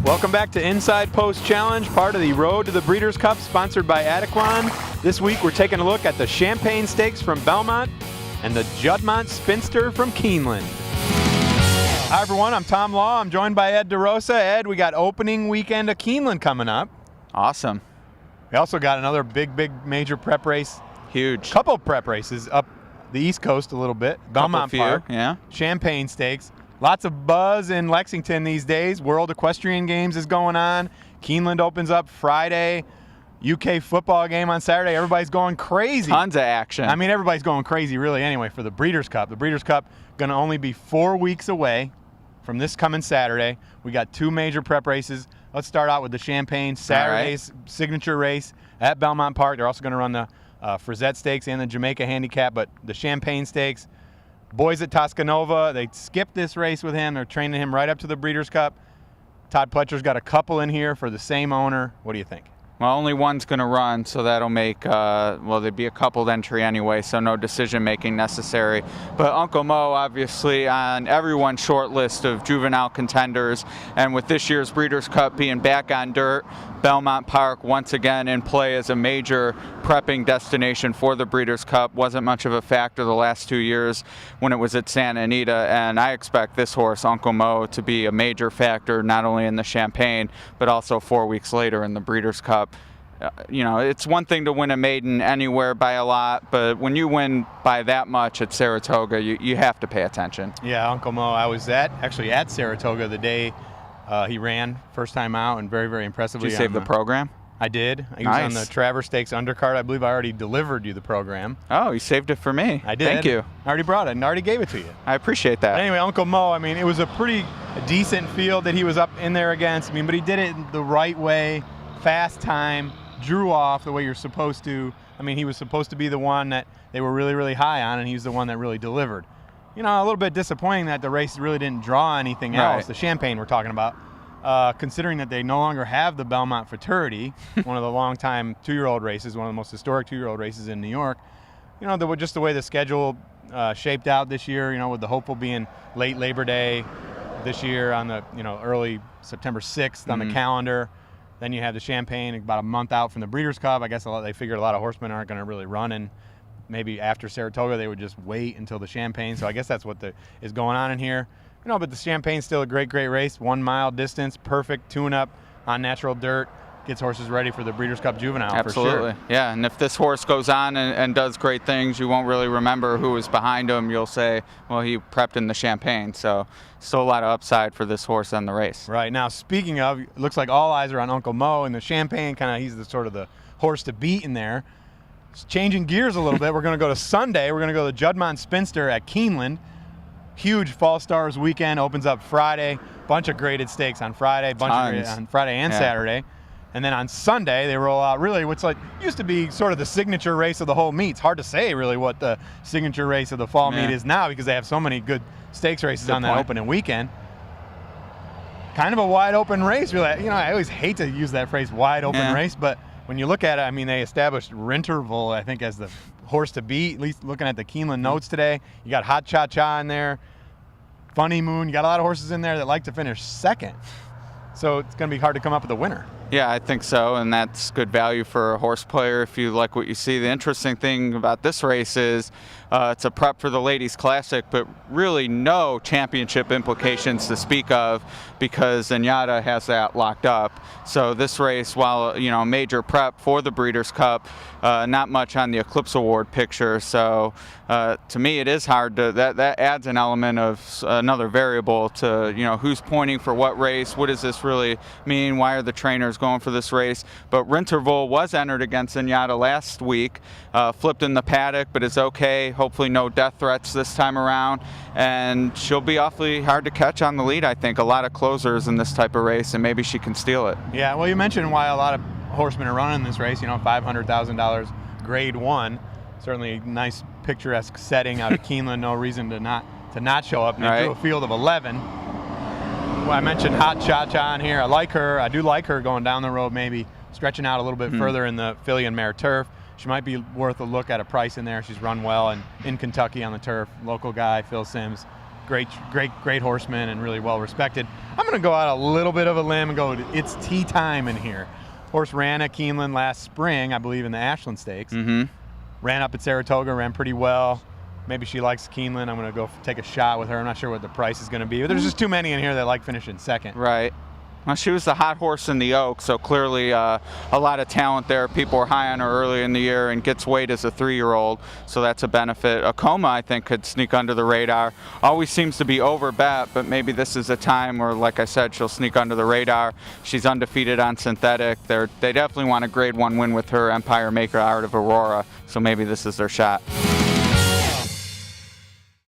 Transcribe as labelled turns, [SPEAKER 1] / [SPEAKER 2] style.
[SPEAKER 1] Welcome back to Inside Post Challenge, part of the Road to the Breeders' Cup, sponsored by Adequan. This week we're taking a look at the Champagne Stakes from Belmont and the Juddmonte Spinster from Keeneland. Hi everyone, I'm Tom Law. I'm joined by Ed DeRosa. Ed, we got opening weekend of Keeneland coming up.
[SPEAKER 2] Awesome.
[SPEAKER 1] We also got another big major prep race.
[SPEAKER 2] Huge.
[SPEAKER 1] Couple prep races up the East Coast a little bit. Belmont Park,
[SPEAKER 2] yeah.
[SPEAKER 1] Champagne Stakes. Lots of buzz in Lexington these days. World Equestrian Games is going on. Keeneland opens up Friday. UK football game on Saturday. Everybody's going crazy.
[SPEAKER 2] Tons of action.
[SPEAKER 1] I mean, everybody's going crazy really anyway for the Breeders' Cup. The Breeders' Cup going to only be 4 weeks away from this coming Saturday. We got 2 major prep races. Let's start out with the Champagne Saturday's signature race at Belmont Park. They're also going to run the Frizette Stakes and the Jamaica Handicap, but the Champagne Stakes. Boys at Toscanova, they skipped this race with him. They're training him right up to the Breeders' Cup. Todd Pletcher's got a couple in here for the same owner. What do you think?
[SPEAKER 2] Well, only one's going to run, so that'll make, well, there'd be a coupled entry anyway, so no decision-making necessary. But Uncle Mo, obviously, on everyone's short list of juvenile contenders, and with this year's Breeders' Cup being back on dirt, Belmont Park once again in play as a major prepping destination for the Breeders' Cup. Wasn't much of a factor the last 2 years when it was at Santa Anita, and I expect this horse, Uncle Mo, to be a major factor not only in the Champagne, but also 4 weeks later in the Breeders' Cup. You know, it's one thing to win a maiden anywhere by a lot, but when you win by that much at Saratoga, you have to pay attention.
[SPEAKER 1] Yeah, Uncle Mo, I was actually at Saratoga the day he ran first time out, and very impressively.
[SPEAKER 2] Did you save the program?
[SPEAKER 1] I did. He
[SPEAKER 2] Nice.
[SPEAKER 1] was on the Travers Stakes undercard. I believe I already delivered you the program.
[SPEAKER 2] Oh, you saved it for me.
[SPEAKER 1] I did.
[SPEAKER 2] Thank you.
[SPEAKER 1] I already brought it and already gave it to you.
[SPEAKER 2] I appreciate that.
[SPEAKER 1] But anyway, Uncle Mo, I mean, it was a pretty decent field that he was up in there against. I mean, but he did it the right way, fast time, drew off the way you're supposed to. I mean, he was supposed to be the one that they were really high on, and he's the one that really delivered. You know, a little bit disappointing that the race really didn't draw anything else. The Champagne we're talking about. Considering that they no longer have the Belmont Futurity, one of the longtime 2-year-old races, one of the most historic 2-year-old races in New York. You know, just the way the schedule shaped out this year, you know, with the hopeful being late Labor Day this year on the, you know, early September 6th on the calendar. Then you have the Champagne about a month out from the Breeders' Cup. I guess they figured a lot of horsemen aren't going to really run, and maybe after Saratoga they would just wait until the Champagne. So I guess that's what is going on in here. You know, but the Champagne's still a great race. 1 mile distance, perfect tune-up on natural dirt. Gets horses ready for the Breeders' Cup Juvenile.
[SPEAKER 2] Absolutely.
[SPEAKER 1] For sure.
[SPEAKER 2] Yeah, and if this horse goes on and does great things, you won't really remember who was behind him. You'll say, well, he prepped in the Champagne. So still a lot of upside for this horse and the race.
[SPEAKER 1] Right. Now, speaking of, it looks like all eyes are on Uncle Mo, and the Champagne, he's the sort of the horse to beat in there. Changing gears a little bit, we're going to go to Sunday. We're going to go to the Juddmonte Spinster at Keeneland. Huge Fall Stars weekend, opens up Friday. Bunch of graded stakes on Friday, on Friday and Saturday. And then on Sunday, they roll out really what's like used to be sort of the signature race of the whole meet. It's hard to say really what the signature race of the fall meet is now because they have so many good stakes races on that opening weekend. Kind of a wide open race, really. You know, I always hate to use that phrase, wide open race, but when you look at it, I mean, they established Rinterval, I think, as the horse to beat, at least looking at the Keeneland notes today. You got Hot Cha-Cha in there, Funny Moon. You got a lot of horses in there that like to finish second. So it's going to be hard to come up with a winner.
[SPEAKER 2] Yeah, I think so, and that's good value for a horse player if you like what you see. The interesting thing about this race is it's a prep for the Ladies Classic, but really no championship implications to speak of because Zenyatta has that locked up. So this race, while you know major prep for the Breeders' Cup, not much on the Eclipse Award picture. So to me, it is hard to that adds an element of another variable to who's pointing for what race. What does this really mean? Why are the trainers going for this race? But Rinterval was entered against Zenyatta last week, flipped in the paddock, but is okay. Hopefully no death threats this time around, and she'll be awfully hard to catch on the lead. I think a lot of closers in this type of race, and maybe she can steal it.
[SPEAKER 1] Yeah, well, you mentioned why a lot of horsemen are running this race. $500,000 grade 1, certainly a nice picturesque setting out of Keeneland. No reason to not show up. Right. Through a field of 11. Well, I mentioned Hot Cha-Cha on here. I like her. I do like her going down the road, maybe stretching out a little bit further in the filly and mare turf. She might be worth a look at a price in there. She's run well in Kentucky on the turf. Local guy, Phil Sims, great horseman and really well respected. I'm going to go out a little bit of a limb and go, it's tea time in here. Horse ran at Keeneland last spring, I believe, in the Ashland Stakes. Ran up at Saratoga, ran pretty well. Maybe she likes Keeneland. I'm going to go take a shot with her. I'm not sure what the price is going to be, but there's just too many in here that like finishing second.
[SPEAKER 2] Right. Well, she was the hot horse in the Oak, so clearly a lot of talent there. People were high on her early in the year and gets weight as a 3-year-old, so that's a benefit. Acoma, I think, could sneak under the radar. Always seems to be over bet, but maybe this is a time where, like I said, she'll sneak under the radar. She's undefeated on synthetic. They definitely want a Grade 1 win with her. Empire Maker out of Aurora, so maybe this is their shot.